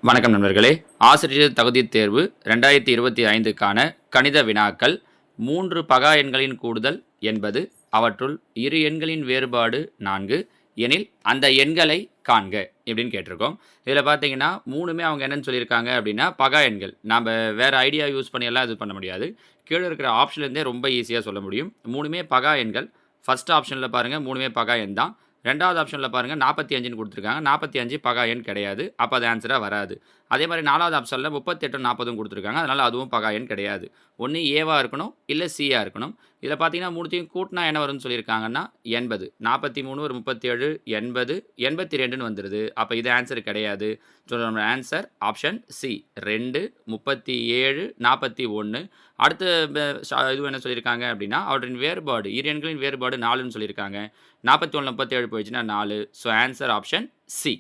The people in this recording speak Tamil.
வணக்கம் நண்பர்களே. ஆசிரியர் தகுதித் தேர்வு 2025க்கான கணித வினாக்கள். 3 பகா எண்களின் கூடுதல் என்பது, அவற்றுள் இரு எண்களின் வேறுபாடு 4 எனில் அந்த எண்களை காண்க இப்படின்னு கேட்டிருக்கோம். இதில் பார்த்தீங்கன்னா 3மே அவங்க என்னன்னு சொல்லியிருக்காங்க அப்படின்னா பகா எண்கள். நாம் வேறு ஐடியா யூஸ் பண்ணியெல்லாம் இது பண்ண முடியாது. கீழே இருக்கிற ஆப்ஷன்லேருந்தே ரொம்ப ஈஸியாக சொல்ல முடியும். 3மே பகா எண்கள். ஃபர்ஸ்ட் ஆப்ஷனில் பாருங்கள், 3மே பகா எண் தான். ரெண்டாவது ஆப்ஷனில் பாருங்கள் 45ன்னு கொடுத்துருக்காங்க. 45 பகா எண் கிடையாது. அப்போ அது ஆன்சராக வராது. அதே மாதிரி 4வது ஆப்ஷனில் 38 40ம் கொடுத்துருக்காங்க. அதனால் அதுவும் பகா எண் கிடையாது. ஒன்று ஏவாக இருக்கணும், இல்லை சியாக இருக்கணும். இதில் பார்த்தீங்கன்னா மூணுத்தையும் கூட்டினா என்ன வரும்னு சொல்லியிருக்காங்கன்னா 80. 43 ஒரு 37 80 82ன்னு வந்துடுது. அப்போ இது ஆன்சர் கிடையாது. ஸோ நம்ம ஆன்சர் ஆப்ஷன் சி 2 37 41. அடுத்து இது என்ன சொல்லியிருக்காங்க அப்படின்னா அவற்றின் வேறுபாடு இரு எண்களின் வேறுபாடு 4ன்னு சொல்லியிருக்காங்க. 41 37 போயிடுச்சுன்னா 4. So answer option C.